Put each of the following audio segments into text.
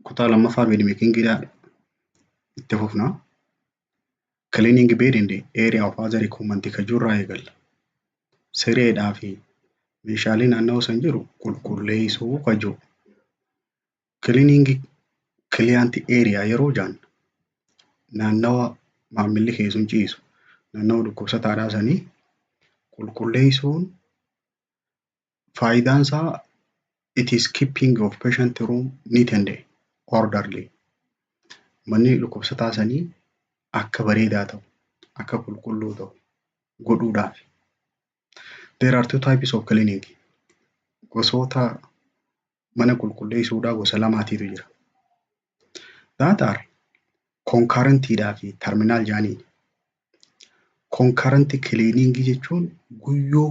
kutaa lammaffaa beedmeekingiidhaa itti fufna. Cleaning bed in the area of other equipment kan jirurraa eegalla. Sireedhaa fi meeshaalee naannawaa san jiru qulqulleessuu kan jiru. Cleaning client area yeroo jedhan naannawa maamilli keessuun ciisu naannawa dhukkubsataadhaa sanii qulqulleessuun faayidaan isaa it is keeping of patient room neat and orderly. Manni dhukkubsataa sanii akka bareedaa ta'u, akka qulqulluu ta'u godhuudhaaf. There are two types of cleaning. Gosoota mana qulqulleessuudhaa gosa lamaatiitu jira. That are concurrentidhaa fi terminal jedhaniin. Concurrent cleaning jechuun guyyoo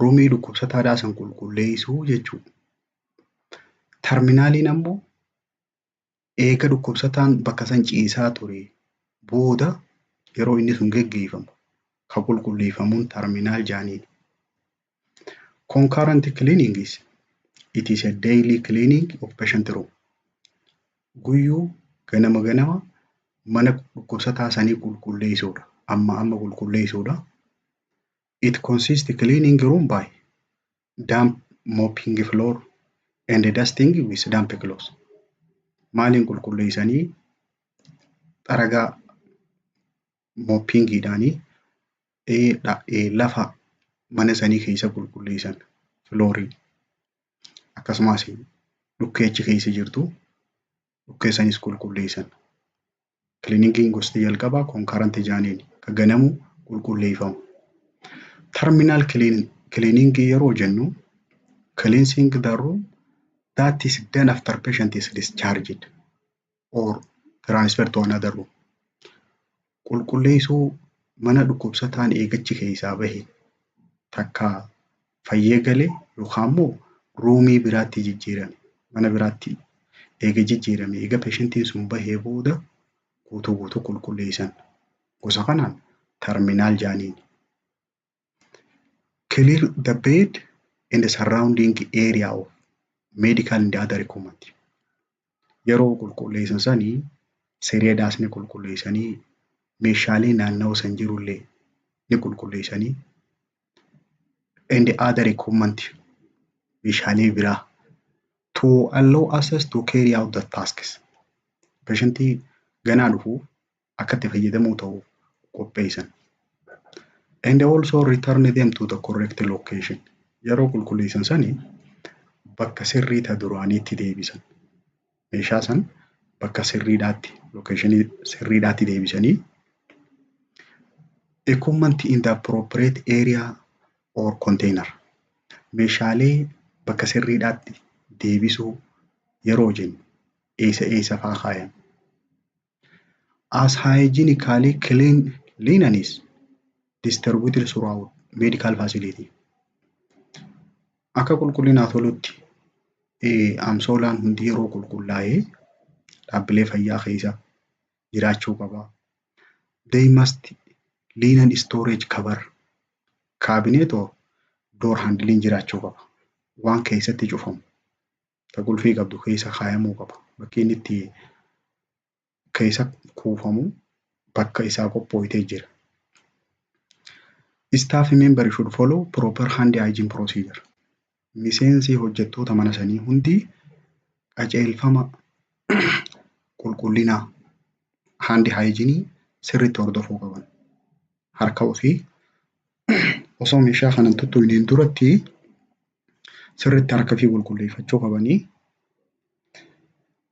ruumii dhukkubsataadhaa san qulqulleessuu jechuudha. Terminaaliin ammoo eega dhukkubsataan bakka san ciisaa ture booda yeroo inni sun geggeeffamu kan qulqulleeffamuun terminaal jedhaniin. Concurrent cleaning it is a daily cleaning of patient room. Guyyuu ganama mana dhukkubsataa sanii qulqulleessuudha. Amma qulqulleessuudha. It consists cleaning room by damp mopping floor and dusting with damp clothes. Maaliin qulqulleessanii xaragaa moppingiidhaanii lafa mana sanii keessa qulqulleessan floorii akkasumas dhukkee achi keessa jirtu dhukkee sanis qulqulleessan. Cleaningiin gosti jalqabaa concurrent jedhaniin kan ganamu qulqulleeffamu. Terminal cleaning yeroo jennu cleansing the room that is done after patient is discharged or transferred to another room. Qulqulleessuu mana dhukkubsataan eegachi keessaa bahe takka fayyee galee yookaan immoo ruumii biraatti jijjiirame mana biraatti eega jijjiirame eega patientiin sun bahee booda guutuu qulqulleessan. Gosa kanaan terminaal jedhaniin. Clear the bed and the surrounding area of medical and other equipment. Yeroo qulqulleessan sanii sireedhaas ni qulqulleessanii meeshaalee naannawaa san jirullee ni qulqulleessanii and the other equipment meeshaalee biraa to allow access to carry out the tasks. Patientii ganaa dhufuuf akka itti fayyadamuu ta'uuf qopheessan. And also return them to the correct location. Yeroo qulqulleessan sanii bakka sirrii ta duraaniitti deebisan. Meeshaa san bakka sirriidhaatti locationii sirriidhaatti deebisanii equipment in the appropriate area or container. Meeshaalee bakka sirriidhaatti deebisuu yeroo jennu eessa fa'aa kaayan. As hygienically clean linen is distributed throughout medical facility. Akka qulqullinaa tolutti amsoolaan hundi yeroo qulqullaa'ee dhaabbilee fayyaa keessa jiraachuu qaba. They must linen storage cover cabinet or door handling jiraachuu qaba. Waan keessatti cufamu ta qulfii qabdu keessa kaayamuu qaba. Bakki inni itti keessa kuufamu bakka isaa qopho'itee jira. Staff member should follow proper hand hygiene procedure. Miseensi hojjettoota mana sanii hundi qajeelfama qulqullinaa hand hygiene sirriitti hordofuu qaban. Harka ofii osoo meeshaa kanan tuttuqniin duratti sirriitti harka ofii qulqulleeffachuu qabanii.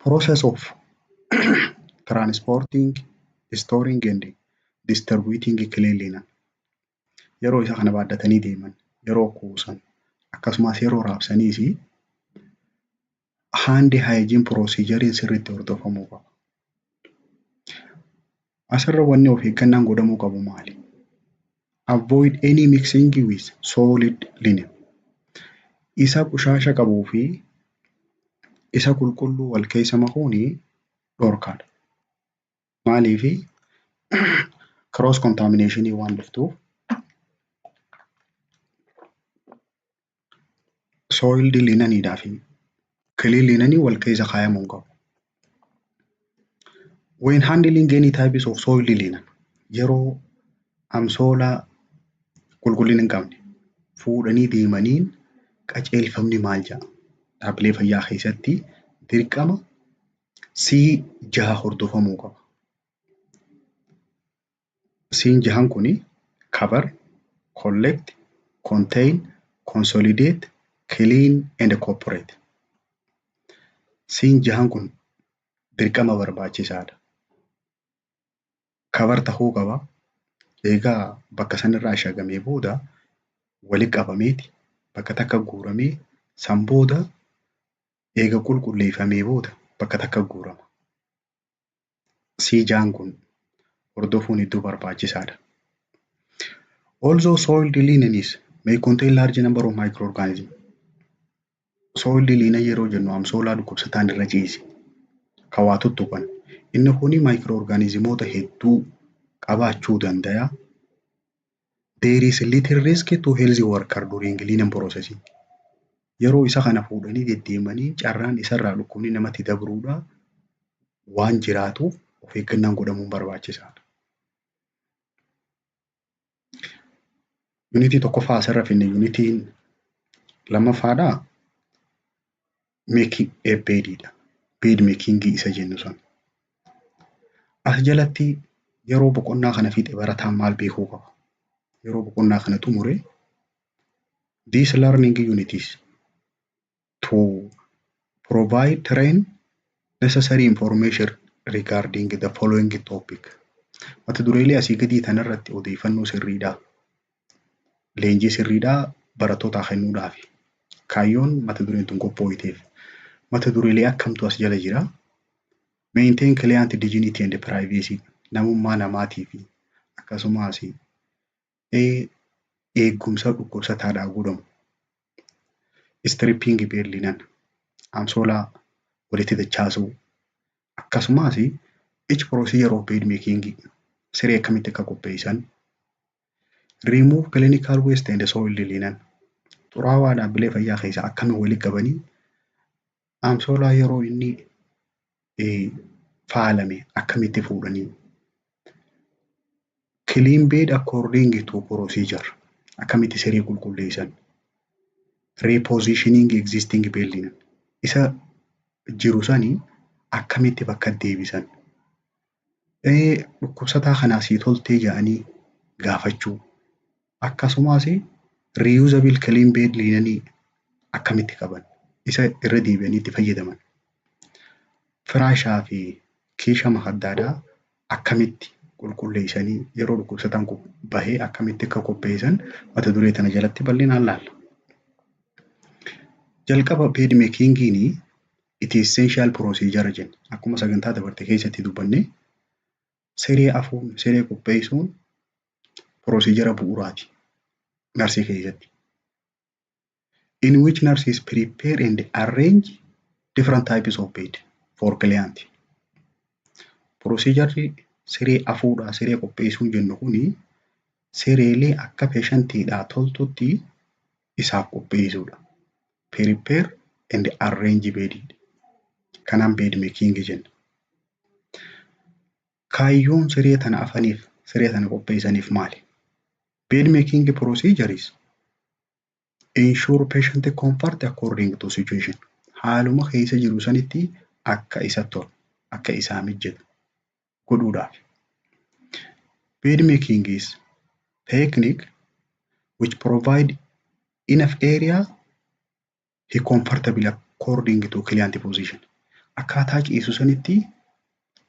Process of transporting, storing and distributing clean linen. Yeroo isa kana baadhatanii deeman, yeroo kuusan, akkasumas yeroo raabsanii fi hand hygiene procedure sirriitti hordofamuu qaba. Asirra wanni of eeggannaan godhamuu qabu maali? Avoid any mixing with solid linen. Isa qushaasha qabuu fi isa qulqulluu wal keessa makuuni dhorkaadha. Maaliif cross contamination waan dhuftuuf soiled linenidhaa fi clean linenii wal keessa kaayamuu qabu. When handling any types of soil linen, yeroo amsoolaa qulqullina hin qabne fuudhanii deemaniin qajeelfamni maal jedha? Dhaabbilee fayyaa keessatti dirqama C6 hordofamuu qaba. C6 kuni cover, collect, contain, consolidate, clean and cooperate. C6 kun dirqama barbaachisaadha. Cover tahuu qaba. Egaa bakka sanarraa ashagamee booda walitti qabameeti bakka takka guuramee san booda eega qulqulleeffamee booda bakka takka guurama. C6 kun hordofuun iddoo barbaachisaadha. Also soil linens may contain large number of microorganisms. Soil linen yeroo jennu amsoolaa dhukkubsataan irra ciise kan waa tuttuqan inni kuni microorganismoota hedduu qabaachuu danda'a. There is little risk to healthy worker during linen processing. Yeroo isa kana fuudhanii deddeemanii carraan isarraa dhukkubni namatti dabruudha waan jiraatuuf of eeggannaan godhamuun barbaachisaadha. Unitii tokkoffaa asirra finne unitiin lammaffaadhaa making a bedidha. Bed making isa jennu san. As jalatti yeroo boqonnaa kana fixe barataan maal beekuu qaba? Yeroo boqonnaa kana xumure these learning unities to provide train necessary information regarding the following topic. Mata dureelee asii gadii tanarratti odeeffannoo sirriidhaa leenjii sirriidhaa barattootaa kennuudhaaf kaayyoon mata dureen tun qophoofteef mata dureelee akkamtu as jala jira. Maintain client dignity and privacy, namummaa namaatii fi akkasumas eegumsa dhukkubsataadhaa godhamu. Stripping bed linen, amsoolaa walitti dachaasuu. Akkasumas each procedure of bed making, siree akkamitti akka qopheessan. Remove clinical waste and soil linen, xuraawaa dhaabbilee fayyaa keessaa akkamiin walitti qabanii amsoolaa yeroo inni faalame akkamitti fuudhanii. Clean bed according to procedure, akkamitti siree qulqulleessan. Repositioning existing bed linen, isa jiru sanii akkamitti bakka deebisan. Dhukkubsataa kanaa sii toltee jedhanii gaafachuu. Akkasumas reusable clean bed linen akkamitti qaban isa irra deebi'anii itti fayyadaman. Firaashaa fi keeshaa mahaddaadhaa akkamitti qulqulleessanii yeroo dhukkubsataan bahee akkamitti akka qopheessan mata duree tana jalatti bal'inaan laalla. Jalqaba bed makingiin it is essential procedure jenna. Akkuma sagantaa dabarte keessatti dubbanne siree afuun siree qopheessuun procedure bu'uuraati narsii keessatti. In which nurses prepare and arrange different types of bed for client. Procedure siree afuudhaa siree qopheessuun jennu kuni sireelee akka patientiidhaa toltutti isaaf qopheessuudha. Prepare and arrange bed. Kanaan bed making jenna. Kaayyoon siree tana afaniif siree tana qopheessaniif maali? Bed making procedures ensure patient comfort according to situation. Haaluma keessa jiru sanitti akka isa tolu akka isaa mijjatu godhuudhaaf. Bed making is technique which provide enough area he comfortable according to client position. Akkaataa ciisu sanitti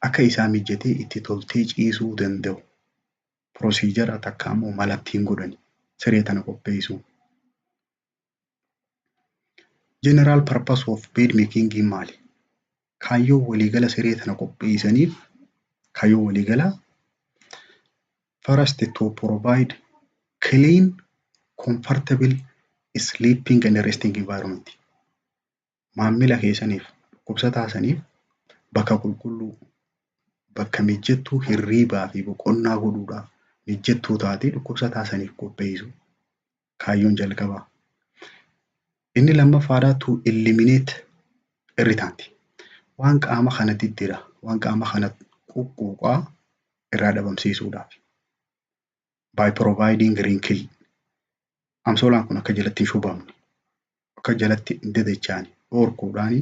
akka isaa mijjatee itti toltee ciisuu danda'u. Procedure takka ammoo mala ittiin godhani siree tana qopheessuu. General purpose of bed making maali? Kaayyoo waliigala siree tana qopheessaniif kaayyoo waliigala first to provide clean, comfortable sleeping and resting environment. Maammila keessaniif dhukkubsataa saniif bakka qulqulluu bakka mijjattuu hirriibaa fi boqonnaa godhuudhaaf mijjattuu taatee dhukkubsataa saniif qopheessu kaayyoon jalqabaa. Inni lammaffaadhaa to eliminate irritant. Waan qaama kana diddira, waan qaama kana quqquuqaa irraa dhabamsiisuudhaaf. By providing wrinkle. Amsoolaan kun akka jalatti hin shubamne, akka jalatti hin dadachaane dhorkuudhaani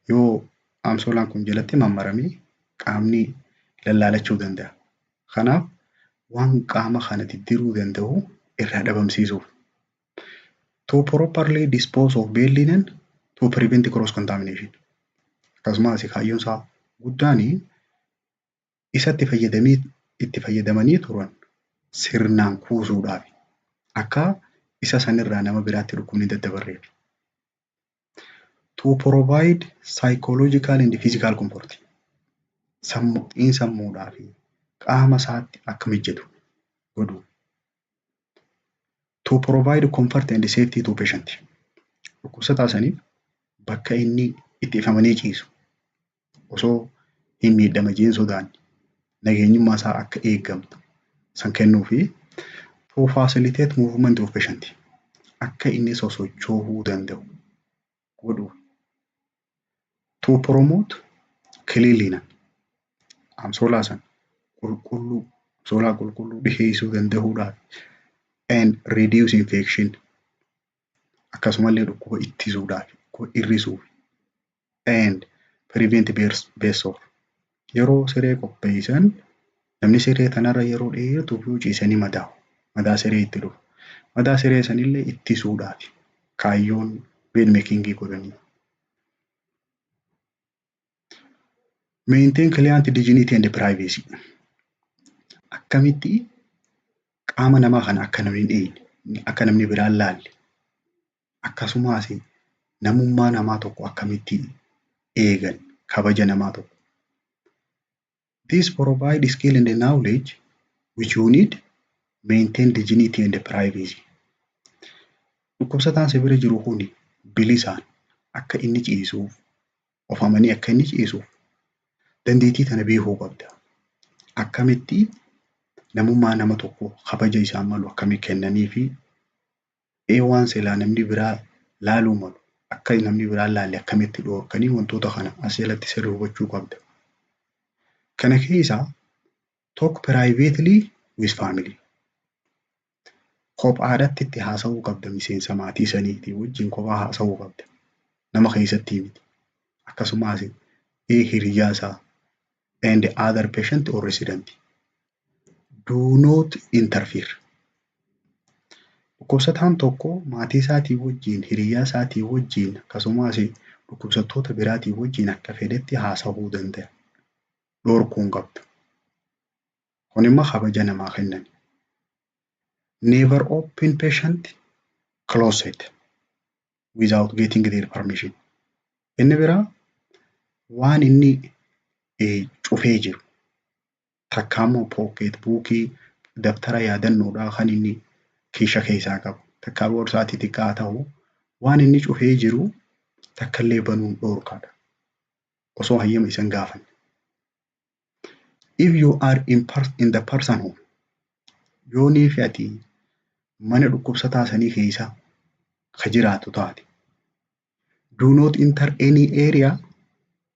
yoo amsoolaan kun jalatti mammaramee qaamni lallaalachuu danda'a. Kanaaf waan qaama kana diddiiruu danda'u irraa dhabamsiisuuf. To properly dispose of bed linen to prevent cross contamination. Akkasumas kaayyoon isaa guddaan isatti fayyadamanii turan sirnaan kuusuudhaaf akka isa sanirraa nama biraatti dhukkubni daddabarreef. To provide psychological and physical comfort. Sammuudhaa fi qaama isaatti akka mijatu godhu. To provide comfort and safety to patient. Dhukkubsataa saniif bakka inni itti ifamanii ciisu osoo hin miidhamajiin sodaan nageenyummaa isaa akka eegamtu san kennuu fi to facilitate movement of patient. Akka inni sosocho'uu danda'u godhu. To promote cleanliness. Amsoolaa san qulqulluu dhiheessuu danda'uudhaaf and reduce infection. Akkasumallee dhukkuba ittisuudhaaf, hir'isuuf and prevent bed sore. Yeroo siree qopheessan namni siree tanarra yeroo dheeratuuf yoo ciisanii madaa'u. Madaa siree itti dhufu. Madaa siree sanillee ittisuudhaaf kaayyoon bed makingii godhanii. Maintain client dignity and privacy. Akkamitti qaama namaa kana akka namni hin dhiine, akka namni biraan laalle, akkasumas namummaa namaa tokko akkamitti eegan, kabaja namaa tokko. This provide skill and knowledge which you need maintain dignity and privacy. Dhukkubsataan si bira jiru kuni bilisaan akka inni ciisuuf, of amanii akka inni ciisuuf dandeettii tana beekuu qabda. Akkamitti namummaa nama tokko kabaja isaan malu akkamitti kennanii fi waan silaa namni biraa laaluu malu akka namni biraa laalle akkamitti dhorkanii wantoota kana as jalatti sirrii hubachuu qabda. Kana keessaa talk privately with family. Kophaadhaatti itti haasa'uu qabda miseensa maatii saniitii wajjin kophaa haasa'uu qabda. Nama keessatti miti. Akkasumas hiriyyaa isaa and other patient or resident. Do not interfere. Dhukkubsataan tokko maatii isaatii wajjin, hiriyyaa isaatii wajjin akkasumas dhukkubsattoota biraatii wajjin akka fedhetti haasa'uu danda'a. Dhorkuu hin qabdu. Kun immoo kabaja namaa kennan. Never open patient closet without getting their permission. Inni biraa waan inni cufee jiru takkaammoo pocket bookii daftara yaadannoodhaa kan inni kiisha keessaa qabu takkaa boorsaatii xiqqaa ta'u waan inni cufee jiru takkallee banuun dhorkaadha osoo hayyama isan gaafanne. If you are in the person home, yoo nii fi ati mana dhukkubsataa sanii keessa ka jiraatu taate, do not enter any area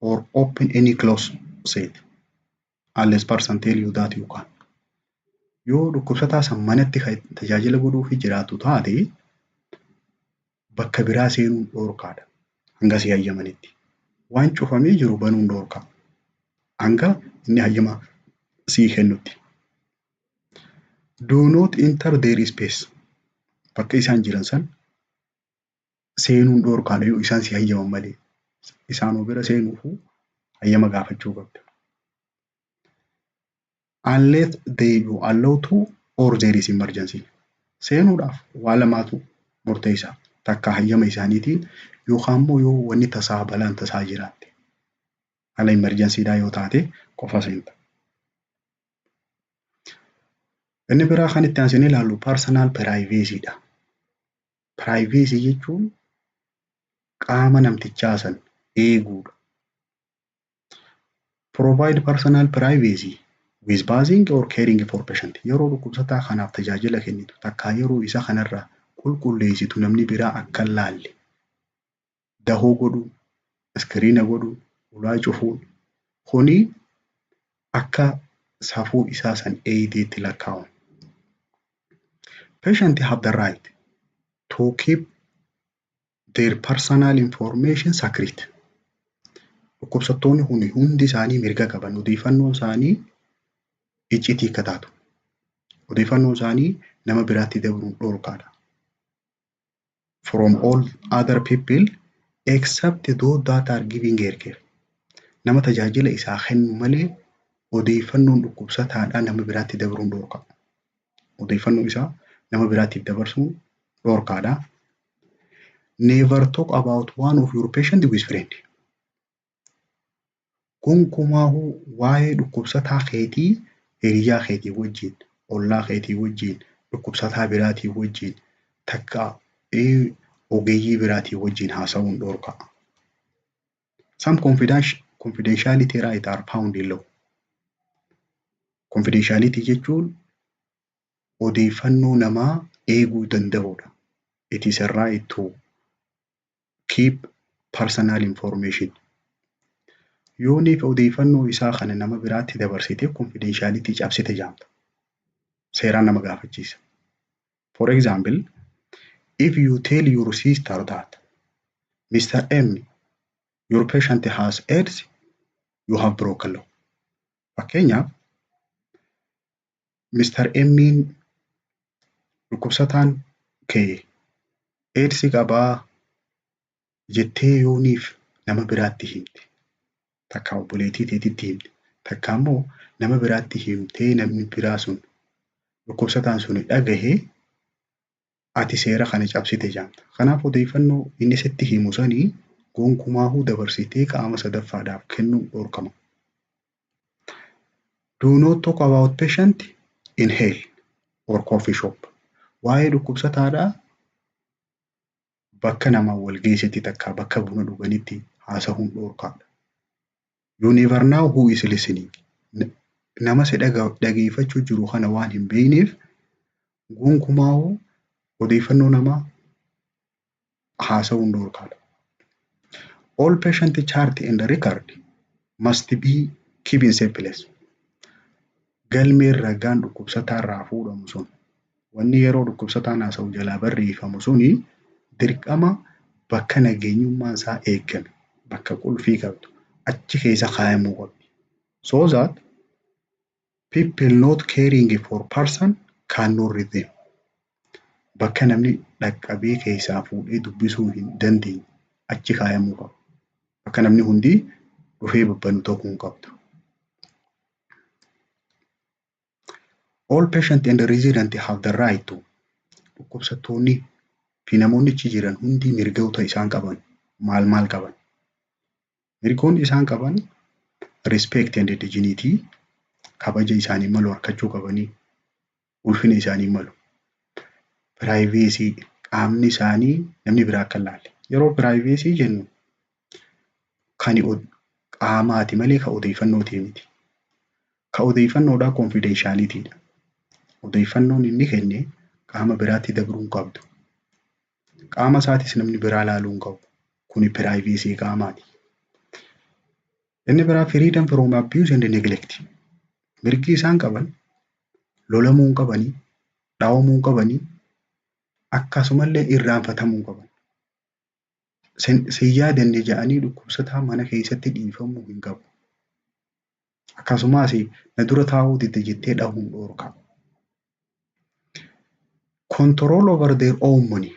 or open any closet unless person tell you that you can. Yoo dhukkubsataa san manatti tajaajila godhuuf jiraatu taate bakka biraa seenuun dhorkaadha. Hanga si hayyamanitti. Waan cufamee jiru banuun dhorkaa. Hanga inni hayyama sii kennutti. Do not enter their space. Bakka isaan jiran san seenuun dhorkaadha yoo isaan si hayyaman malee. Isaanoo bira seenuufuu hayyama gaafachuu qabda. Unless they you allow to or there is emergency. Seenuudhaaf waa lamaatu murteessa. Takka hayyama isaaniitiin yookaan immoo yoo wanni tasaa balaan tasaa jiraatte. Haala emergencyidhaa yoo taate qofa seenta. Inni biraa kan itti aansinee ilaallu personal privacyidha. Privacy jechuun qaama namtichaa san eeguudha. Provide personal privacy with bathing or caring for patient. Yeroo dhukkubsataa kanaaf tajaajila kennitu takka yeroo isa kanarraa qulqulleessitu namni biraa akka hin laalle. Dahoo godhuu, iskiriina godhuu, ulaa cufuun kuni akka safuu isaa san eeydeetti lakkaa'amu. Patients have the right to keep their personal information secret. Dhukkubsattoonni kun hundi isaanii mirga qaban. Odeeffannoon isaanii iccitii akka taatu. Odeeffannoon isaanii nama biraatti dabruun dhorkaadha. From all other people except those that are giving care. Nama tajaajila isaa kennu malee odeeffannoon dhukkubsataadhaa nama biraatti dabruun dhorka. Odeeffannoo isaa nama biraatti dabarsuun dhorkaadha. Never talk about one of your patient with friend. Gonkumaahuu waa'ee dhukkubsataa keetii hiriyaa keetii wajjin, ollaa keetii wajjin, dhukkubsataa biraatii wajjin, takka ogeeyyii biraatii wajjin haasa'uun dhorka. Some confidentiality rights are found in law. Confidentiality jechuun odeeffannoo namaa eeguu danda'udha. It is a right to keep personal information. Yooniif odeeffannoo isaa kana nama biraatti dabarsitee confidentiality cabsite jaamta. Seeraan nama gaafachiisa. For example, if you tell your sister that Mr. M, your patient has AIDS, you have broken law. Fakkeenyaaf, Mr. M'n dhukkubsataan kee AIDS qabaa jettee yooniif nama biraatti himte. Takka obboleettii teetitti himte. Takka immoo nama biraatti himtee namni biraa sun dhukkubsataan sun dhagahee ati seera kana cabsite jaamta. Kanaaf odeeffannoo inni sitti himu sanii gonkumaahuu dabarsitee qaama sadaffaadhaaf kennuun dhorkama. Do not talk about patient in hell or coffee shop. Waa'ee dhukkubsataadhaa bakka nama wal geessetti takka bakka buna dhuganitti haasa'uun dhorkaadha. You never know who is listening. Nama si dhageeffachuu jiru kana waan hin beekneef gonkumaahuu odeeffannoo namaa haasa'uun dhorkaadha. All patient chart and record must be kept in safe place. Galmeen ragaan dhukkubsataa irraa fuudhamu sun wanni yeroo dhukkubsataan haasa'u jalaa barreeffamu suni dirqama bakka nageenyummaan isaa eegame, bakka qulfii qabdu achi keessa kaa'amuu qabdi. So that people not caring for person cannot read them. Bakka namni dhaqqabee keessaa fuudhee dubbisuu hin dandeenye achi kaa'amuu qaba. Bakka namni hundi dhufee babbanu ta'uu hin qabdu. All patient and resident have the right to. Dhukkubsattoonni fi namoonni achi jiran hundi mirgoota isaan qaban maal qaban? Mirgoonni isaan qaban respect and dignity, kabaja isaanii malu harkachuu qabanii, ulfina isaanii malu. Privacy, qaamni isaanii namni biraa akka laalle. Yeroo privacy jennu kan qaamaati malee ka odeeffannooti miti. Ka odeeffannoodhaa confidentialityidha. Odeeffannoon inni kenne qaama biraatti dabruu hin qabdu. Qaama isaatis namni biraa laaluu hin qabu. Kuni privacy qaamaati. Inni biraa freedom from abuse and neglect. Mirgi isaan qaban lolamuu hin qabanii, dhaawamuu hin qabanii, akkasumallee irraanfatamuu hin qaban. Sin yaadanne jedhanii dhukkubsataa mana keessatti dhiifamuu hin qabu. Akkasumas na dura taa'uu didde jettee dhahuun dhorka. Control over their own money.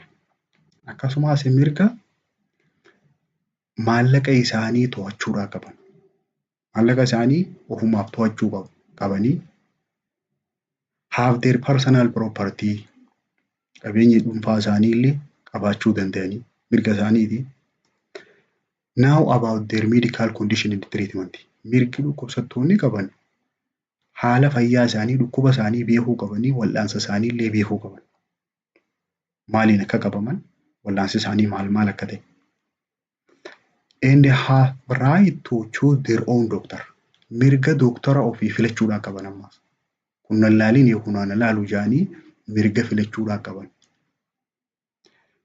Akkasumas mirga maallaqa isaanii to'achuudhaa qaban. Maallaqa isaanii ofumaaf to'achuu qabanii. Have their personal property. Qabeenya dhuunfaa isaanii illee qabaachuu danda'anii mirga isaaniiti. Now about their medical condition and treatment. Mirgi dhukkubsattoonni qaban haala fayyaa isaanii, dhukkuba isaanii beekuu qabanii, wal'aansa isaanii illee beekuu qaban. Maaliin akka qabaman, wal'aansi isaanii maal akka ta'e. And have right to choose their own doctor. Mirga doktora ofii filachuudhaa qaban ammaas. Kun laaliin yookiin laaluu jaanii mirga filachuudhaa qaban.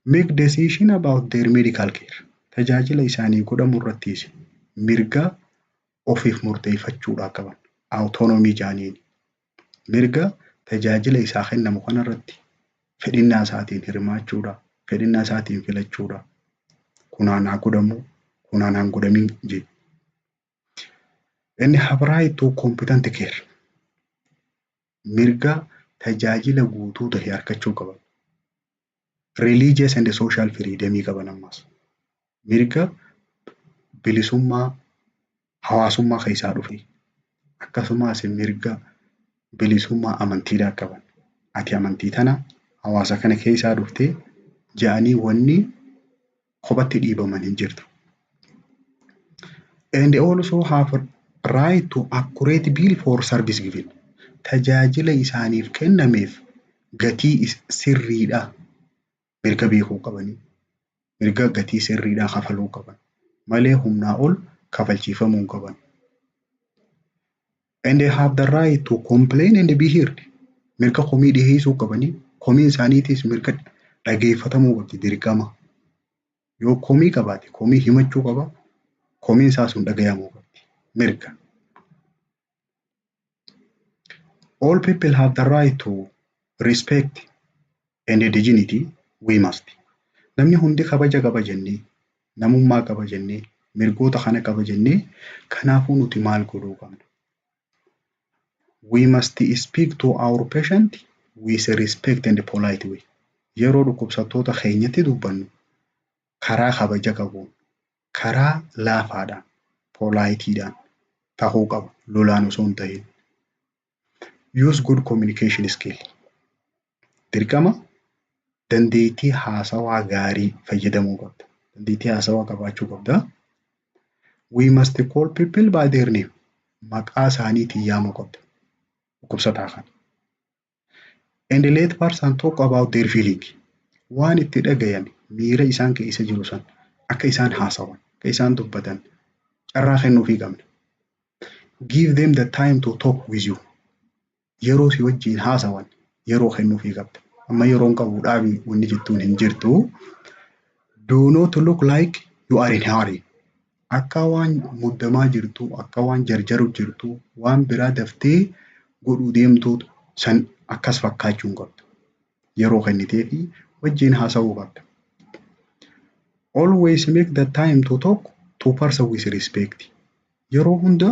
Make decision about their medical care. Tajaajila isaanii godhamu irrattis mirga ofiif murteeffachuudhaa qaban. autonomii jaaniin mirga tajaajila isaa kennamu kanarratti fedhinnaa isaatiin hirmaachuudha, fedhinnaa isaatiin filachuudha. Kunaan haa godhamu, kunaan haa godhamin jedhe. Inni have right to competent care. Mirga tajaajila guutuu ta'e argachuu qaban. Religious and social freedom qaban ammas. Mirga bilisummaa hawaasummaa keessaa dhufe. Akkasumas mirga bilisummaa amantiidhaa qaban. Ati amantii tana hawaasa kana keessaa dhuftee jedhanii wanni kophatti dhiibaman hin jirtu. And also have right to accurate bill for service given. Tajaajila isaaniif kennameef gatii sirriidha mirga beekuu qabanii. Mirga gatii sirriidhaa kafaluu qaban. Malee humnaa ol kafalchiifamuu hin qaban. And they have the right to complain and be heard. Mirga komii dhiheessuu qabanii. Komiin isaaniitis mirga dhageeffatamuu qabdi dirqama. Yoo komii qabaate komii himachuu qaba. Komiin isaa sun dhagayamuu qabdi. Mirga. All people have the right to respect and dignity. We must. Namni hundi kabaja qaba jennee, namummaa qaba jennee, mirgoota kana qaba jennee, kanaafuu nuti maal godhuu qabna? We must speak to our patient with respect and polite way. Yeroo dhukkubsattoota keenyatti dubbannu karaa kabaja qabuun, karaa laafaadhaan, politeidhaan ta'uu qaba. Lolaan osoo hin ta'in. Use good communication skill. Dirqama dandeettii haasawaa gaarii fayyadamuu qabda. Dandeettii haasawaa qabaachuu qabda. We must call people by their name. Maqaa isaaniitiin yaamuu qabda. Dhukkubsataa kana. And let person talk about their feeling. Waan itti dhagayame miira isaan keessa jiru san akka isaan haasawan, akka isaan dubbatan carraa kennuufii qabna. Give them the time to talk with you. Yeroo si wajjin haasawan yeroo kennuufii qabda. Amma yeroon qabu dhaabii wanni jettuun hin jirtu. Do not look like you are in hurry. Akka waan muddamaa jirtu, akka waan jarjaru jirtu, waan biraa daftee godhuu deemtu san akkas fakkaachuu hin qabdu. Yeroo kennitee fi wajjin haasawuu qabda. Always make the time to talk to person with respect. Yeroo hunda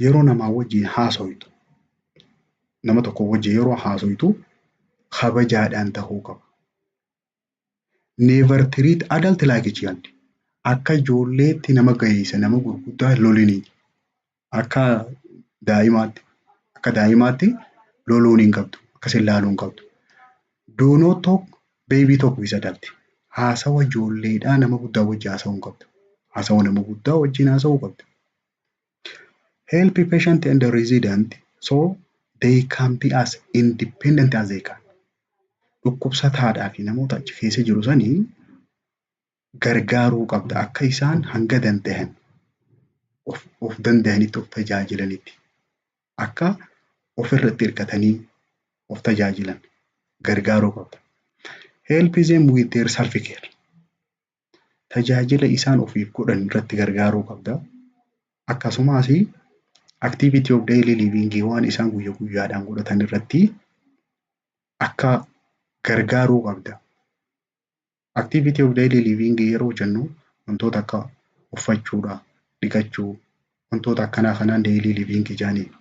yeroo namaa wajjin haasawitu. Nama tokko wajjin yeroo haasawitu kabajaadhaan ta'uu qaba. Never treat adult like a child. Akka ijoolleetti nama gaheessa nama gurguddaa lolini. Akka daa'imaatti loluun hin qabdu. Akkasin laaluu hin qabdu. Do not talk baby talk with adult. Haasawa ijoolleedhaa nama guddaa wajjin haasawuu hin qabdu. Haasawa nama guddaa wajjin haasawuu qabdu. Help patient and the resident so they can be as independent as they can. Dhukkubsataadhaa fi namoota achi keessa jiru sanii gargaaruu qabda akka isaan hanga danda'an of danda'anitti of tajaajilanitti. Akka ofirratti hirkatanii of tajaajilan gargaaruu qabda. Help them with their self-care. Tajaajila isaan ofiif godhan irratti gargaaruu qabda. Akkasumas activity of daily living waan isaan guyyaa guyyaadhaan godhatan irratti akka gargaaruu qabda. Activity of daily living yeroo jennu wantoota akka uffachuudha, dhiqachuu, wantoota akkanaa kanaan daily living jaaniin.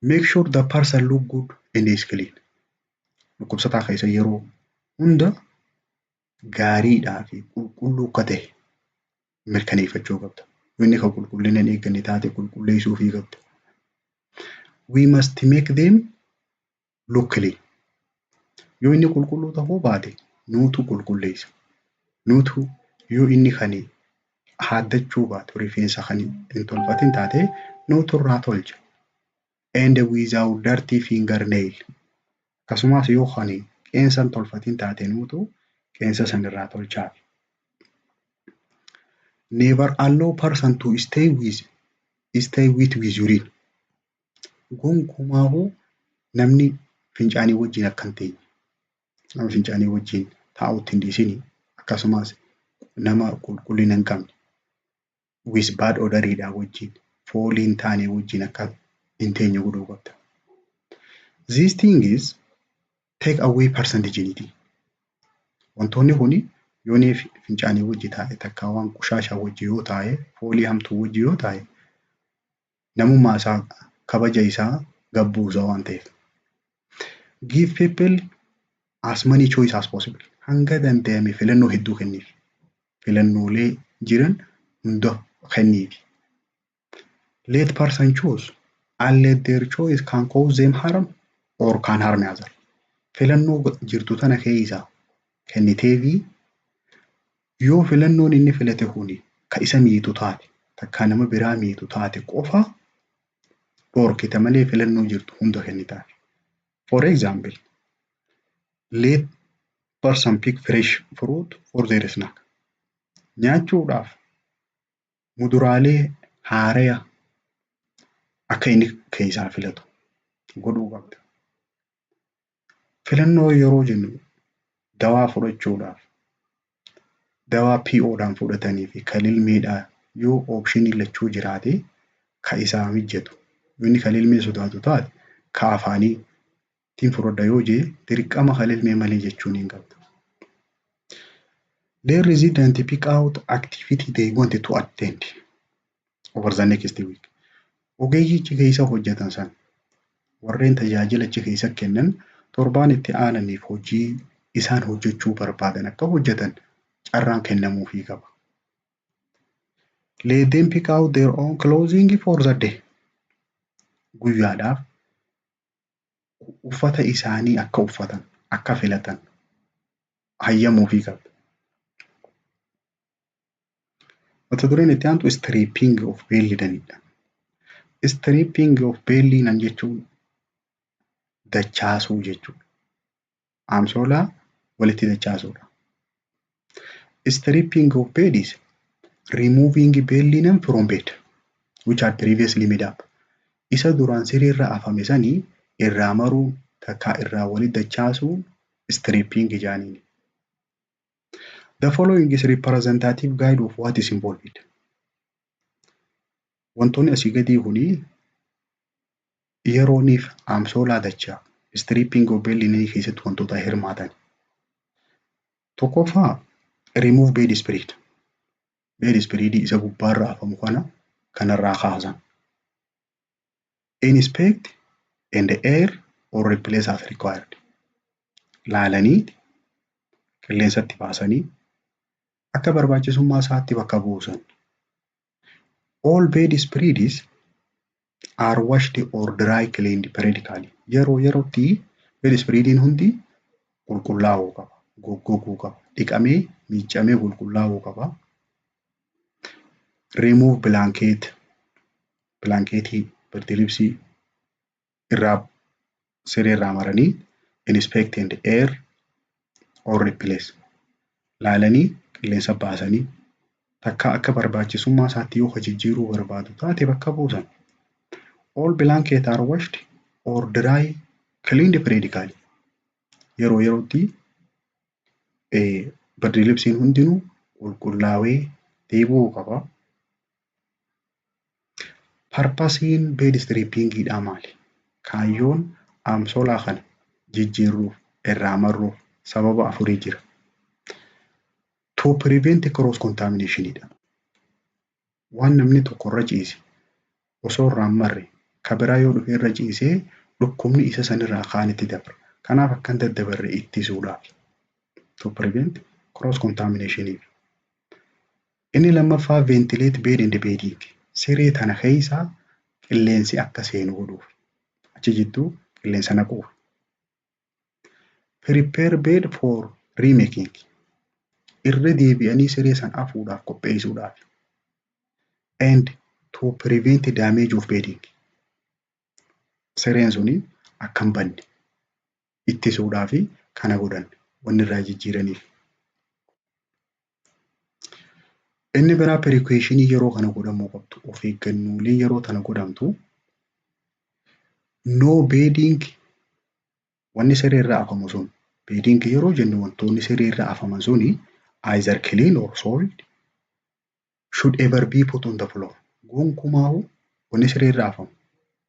Make sure the person look good and is clean. Dhukkubsataa keessa yeroo hunda gaariidhaa fi qulqulluu akka ta'e mirkaneeffachuu qabda. Yoo inni kan qulqullina hin eegganne taate qulqulleessuufii qabda. We must make them look clean. Yoo inni qulqulluu ta'uu baate nuutu qulqulleessa. Nuutu yoo inni kan haaddachuu baatu rifeensa kan hin tolfatin taate nuutu irraa tolcha. And without dirty fingernail. Akkasumas yoo kan qeensa hin tolfatin taate nuutu qeensa san irraa tolchaa. Never allow person to stay with urine. Gonkumaahuu namni fincaanii wajjin akka hin teenye. Nama fincaanii wajjin taa'uutti hin dhiisini. Akkasumas nama qulqullina hin qabne. with bad odoriidhaa wajjin foolii hin taane wajjin akka hin teenye godhuu qabda. These things take away person dignity. Wantoonni kuni yoonii fincaanii wajji taa'e takka waan qushaashaa wajji yoo taa'e foolii hamtuu wajji yoo taa'e namummaa isaa kabaja isaa gabbuusa waan ta'eef. Give people as many choice as possible. Hanga danda'ame filannoo hedduu kenniif. Filannoolee jiran hunda kenniif. Let person choose and let their choice can cause them harm or can harm others. Filannoo jirtu tana keessa kenniteefi yoo filannoon inni filate kuni ka isa miitu taate takka nama biraa miitu taate qofa dhorkita malee filannoo jirtu hunda kennitaaf. For example, let person pick fresh fruit for their snack. Nyaachuudhaaf muduraalee haaraya akka inni keessaa filatu godhuu qabda. Filannoo yeroo jennu dawaa fudhachuudhaaf dawaa PO'dhaan fudhatanii fi kalilmeedhaan yoo oopshinii lachuu jiraate ka isaa mijjatu. Inni kalilmee sodaatu taate ka afaaniitiin fudhadha yoo jee dirqama kalilmee malee jechuun hin qabdu. Their resident pick out activity they wanted to attend over the next week. Ogeeyyichi keessa hojjetan san warreen tajaajila achi keessa kennan torbaan itti aananiif hojii isaan hojjechuu barbaadan akka hojjetan carraan kennamuufii qaba. Let them pick out their own clothing for the day. Guyyaadhaaf uffata isaanii akka uffatan akka filatan hayyamuufii qabda. Mata dureen itti aantu stripping of belly danidha. Stripping of belly nan jechuun dachaasuu jechuudha. Amsoolaa walitti dachaasuudha. Stripping of bed is removing belly from bed which had previously made up. Isa duraan siriirra afame sanii irraa maruun takka irraa walitti dachaasuun stripping jaaniini. The following is representative guide of what is involved. Wantoonni asii gadii kuni yerooniif amsoolaa dachaa stripping of belly keessatti wantoota hirmaatan. Tokkoffaa remove bed spread. Bed spread isa gubbaarra afamu kanarraa kaasan. Inspect and air or replace as required. Laalanii qilleensatti baasanii akka barbaachisummaa isaatti bakka buusan. All bed spreads are washed or dry cleaned periodically. Yeroo yerootti bed spreadiin hundi qulqullaa'uu qaba, goggoguu qaba, dhiqamee miiccamee qulqullaa'uu qaba. Remove blanketii birdilibsii irraa sireerraa maranii inspect and air or replace. Laalanii qilleensa baasanii takka akka barbaachisummaa isaatti yoo hojjechuu barbaadu taate bakka buusan. All blankets are washed or dry cleaned periodically. Yeroo yerootti birdilibsiin hundinuu qulqullaa'ee deebi'uu qaba. Purpose bed strippingidha maali? Kaayyoon amsoolaa kana jijjiirruuf irraa marruuf sababa afurii jira. To prevent cross contaminationidha. Waan namni tokko irra ciise osoo irraan marre ka biraa yoo dhufe irra ciisee dhukkubni isa sanirraa kaanitti dabra. Kanaaf akka hin daddabarre ittisuudhaaf. To prevent cross contamination. Inni lammaffaa ventilate bed and bedding. Siree tana keessa qilleensi akka seenu godhuuf. Achi jidduu qilleensa naquuf. Prepare bed for remaking. Irra deebi'anii siree san afuudhaaf qopheessuudhaaf. And to prevent damage of bedding. Sireen suni akka hin banne ittisuudhaaf kana godhan wanni irraa jijjiiraniif. Inni biraa precaution yeroo kana godhamuu qabdu of eeggannoolee yeroo tana godhamtu no bedding wanni sireerra afamu sun bedding yeroo jennu wantoonni sireerra afaman suni either clean or soiled should ever be put on the floor. Gonkumaa'u wanni siree irraa hafamu.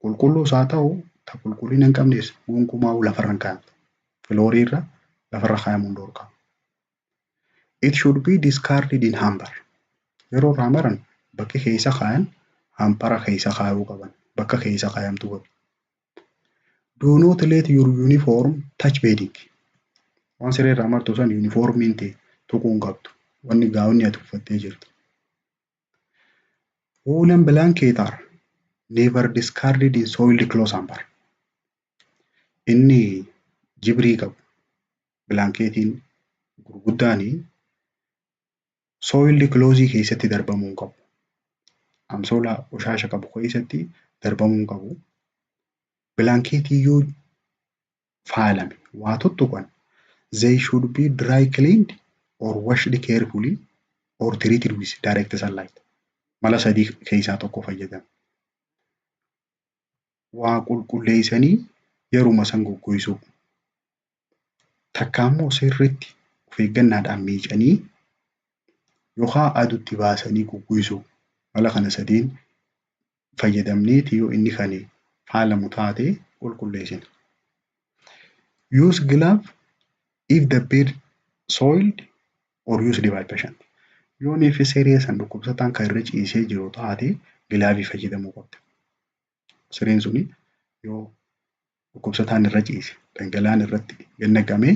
Qulqulluus haa ta'u ta qulqullina hin qabnes gonkumaa'u lafarra hin kaa'amu. Filoorii irra lafarra kaa'amuu hin dhorkamu. It should be discarded in hamper. Yeroo irraa maran bakki keessa kaa'an hampara keessa kaa'uu qaban. Bakka keessa kaa'amtu qabu. Do not let your uniform touch bedding. Waan siree irraa martu san uniformiin ta'e tuquu hin qabdu. Wanni gaa'onni ati uffattee jirtu. Woolen blanket are never discarded in soiled clothes hamper. Inni jibrii qabu. Blanketiin gurguddaanii soiled clothes keessatti darbamuu hin qabu. Amsoolaa qoshaasha qabu keessatti darbamuu hin qabu. Blanketii yoo faalame waa tuttuqan they should be dry cleaned or washed carefully or treated with direct sunlight. Mala sadii keessaa tokko fayyadamu. Waa qulqulleessanii yeruma san goggogsuu. Takka immoo sirriitti of eeggannaadhaan miicanii yookaan aduutti baasanii goggogsuu. Mala kana sadiin fayyadamneeti yoo inni kan faalamu taate qulqulleessina. Use glove if the bed soiled or used by patient. Yoo neefi siree san dhukkubsataan kan irra ciisee jiru taate gilaavii fayyadamuu qabda. Sireen suni yoo dhukkubsataan irra ciise dhangala'aan irratti gannagamee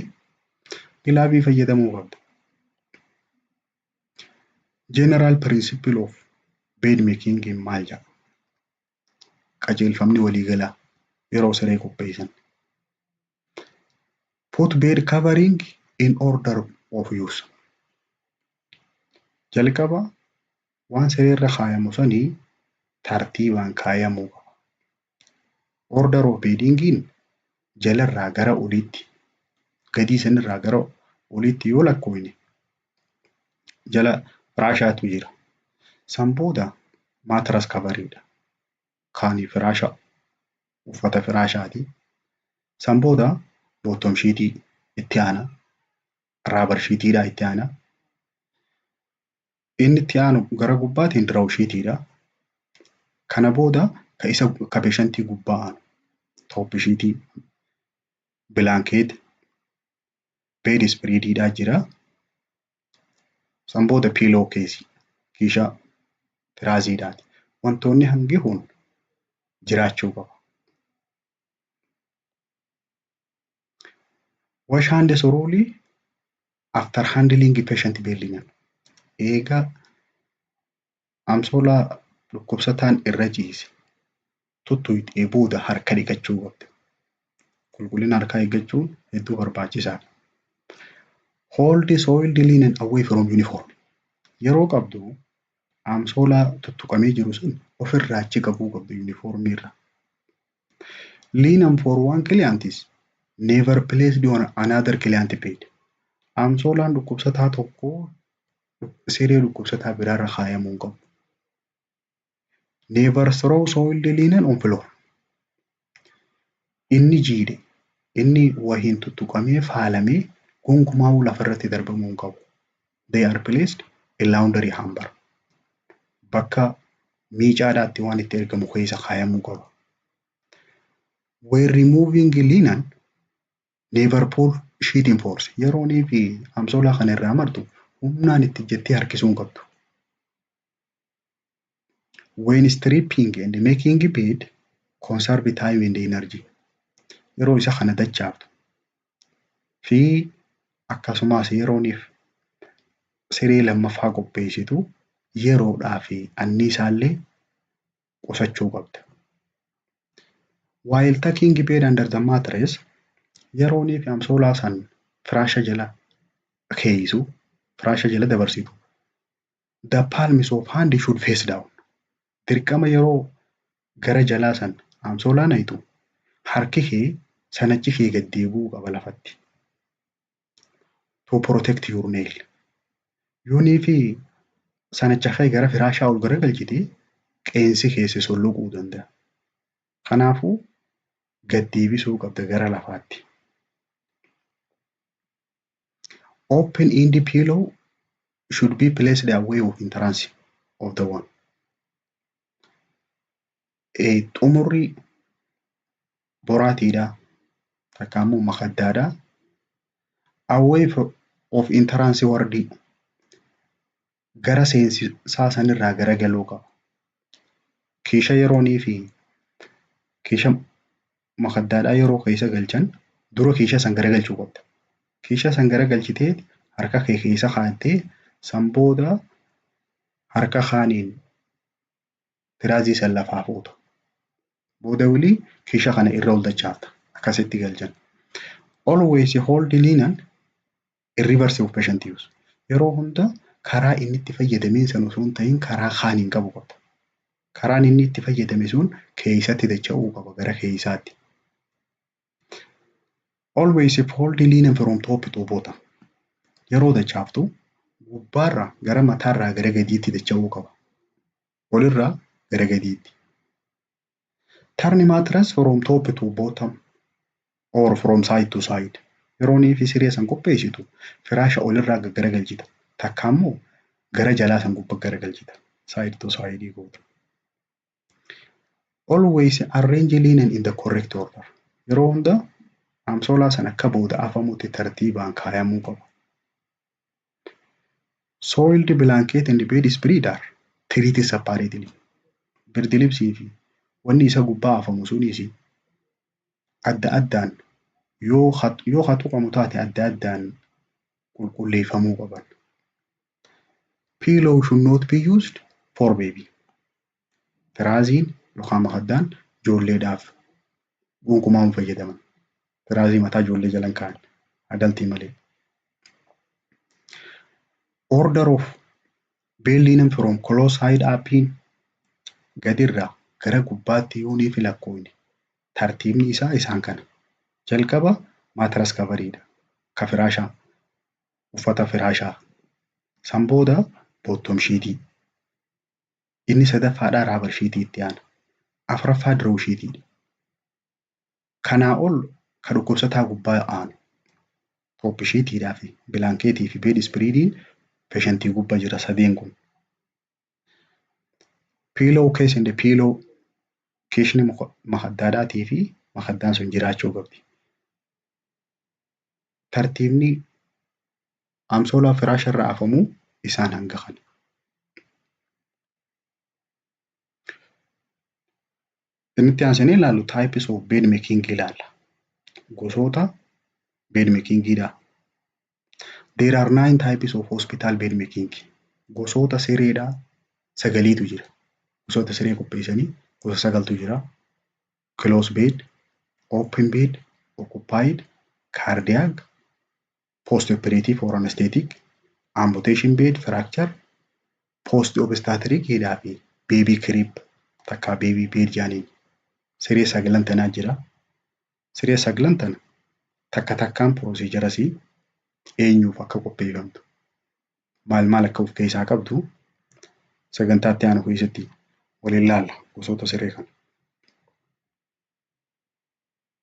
gilaavii fayyadamuu qabda. General principle of bed making maal jedha? Qajeelfamni waliigalaa yeroo siree qopheessan. Put bed covering in order of use. Jalqaba waan siree irra kaayamu sanii tartiibaan kaayamuu qaba. Order of beddingiin jalarraa gara oliitti gadii sanirraa gara oliitti yoo lakkoofne jala firaashaatu jira. San booda matras kavariidha. Kaanii firaasha uffata firaashaati. San booda bottom sheetii itti aana. Raabar sheetiidhaa itti aana. Inni itti aanu gara gubbaatiin diraw sheetiidha. Kana booda ka peeshantii gubbaa aanu. Top sheetii blanket bed spreadiidhaa jira. San booda pillow case kiisha tiraaziidhaati. Wantoonni hangi kun jiraachuu qaba. Wash hands thoroughly after handling patient bedding. Eega amsoolaa dhukkubsataan irra ciise tuttuqxee booda harka dhiqachuu qabda. Qulqullina harkaa eeggachuun hedduu barbaachisaadha. Hold soiled linen away from uniform. Yeroo qabdu amsoolaa tuttuqamee jiru sun ofirraa achi qabuu qabdu uniformii irra. Linen for one client is never placed on another client bed. Amsoolaan dhukkubsataa tokko siree dhukkubsataa biraarra kaayamuu hin qabu. Never throw soiled linen on floor. Inni jiidhe inni wahiin tuttuqamee faalamee gonkumaa'uu lafarratti darbamuu hin qabu. They are placed in laundry hamper. Bakka miicaadhaatti waan itti ergamu keessa kaayamuu qaba. When removing linen, never pull sheet in force. Yeroonii fi amsoolaa kana irraa martu humnaan itti jettee harkisuu hin qabdu. When stripping and making bed, conserve time and energy. Yeroo isa kana dachaaftu fi akkasumas yerooniif siree lammaffaa qopheessitu yeroodhaa fi anniisaallee qusachuu qabda. While tucking bed under the mattress, yeroonii fi amsoolaa san firaasha jala keeysu, firaasha jala dabarsitu. The palms of hand should face down. Dirqama yeroo gara jalaa san amsoolaa nayitu harki kee sanachi kee gad deebi'uu qaba lafatti. To protect your nail. Yoonii fi sanacha kee gara firaashaa ol gara galchite qeensi keessa solloquu danda'a. Kanaafuu gad deebisuu qabda gara lafaatti. Open end pillow should be placed away of entrance. of the one. Xumurri boraatiidha. Takka immoo makaddaadha. Away of entrance wardii gara seensisaa sanirraa garagaluu qaba. Kiisha yeroonii fi kiisha makaddaadhaa yeroo keessa galchan dura kiisha san garagalchuu qabda. Kiisha san garagalchitee harka kee keessa kaa'attee san booda harka kaaniin tiraazii san lafaa fuuta. Booda wilii kiisha kana irra ol dachaafta. Akkasitti galchan. Always hold linen in reverse of patient use. Yeroo hunda karaa inni itti fayyadameen san osoo hin ta'in karaa kaaniin qabu qabda. Karaan inni itti fayyadame sun keessatti dacha'uu qaba gara keessaatti. Always hold linen from top to bottom. Yeroo dachaaftu gubbaarraa gara mataarraa gara gadiitti dacha'uu qaba. Olirraa gara gadiitti. Turn mattress from top to bottom or from side to side. Yeroonii fi siree san qopheessitu firaasha olirraa garagalchita. Takka immoo gara jalaa san gubbaa garagalchita. Side to side gootu. Always arrange linen in the correct order. Yeroo hunda amsoolaa san akka booda afamutti tartiibaan kaayamuu qaba. Soiled blanket and bed spread are treated separately. Birdi libsii fi wanni isa gubbaa afamu sunis adda addaan yoo hatuqamu taate adda addaan qulqulleeffamuu qaban. Pillow should not be used for baby. Tiraaziin yookaan makaddaan ijoolleedhaaf gonkumaa hin fayyadaman. Tiraazii mataa ijoollee jala hin kaa'an adaltii malee. Order of bed linen from close side uppiin gadirraa gara gubbaatti yoonii fi lakkoofne tartiibni isaa isaan kana. Jalqaba mattress coveriidha. Ka firaashaa uffata firaashaa. San booda bottom sheetii. Inni sadaffaadhaa rubber sheetii itti aana. Afuraffaa draw sheetiidha. Kanaa ol ka dhukkubsataa gubbaa aanu. Top sheetiidhaa fi bilaankeetii fi bed spreadiin patientii gubbaa jira sadeen kun. Pillow case and pillow keeshni makaddaadhaatii fi makaddaan sun jiraachuu qabdi. Tartiibni amsoolaa firaasha irraa afamuu isaan hanga kana. Inni itti aansinee ilaallu types of bed making ilaalla. Gosoota bed makingiidha. There are 9 types of hospital bed making. Gosoota sireedhaa sagaliitu jira. Gosoota siree qopheessanii gosa sagaltu jira. Close bed, open bed, occupied, cardiac, post-operative or anesthetic, amputation bed, fracture, post-obstetric fi baby crib takka baby bed jaaniin. Siree sagalan tanaa jira. Siree sagalan tana takka takkaan procedurasii eenyuuf akka qopheeffamtu. Maal akka of keessaa qabdu sagantaatti aanu keessatti waliin ilaalla gosoota siree kana.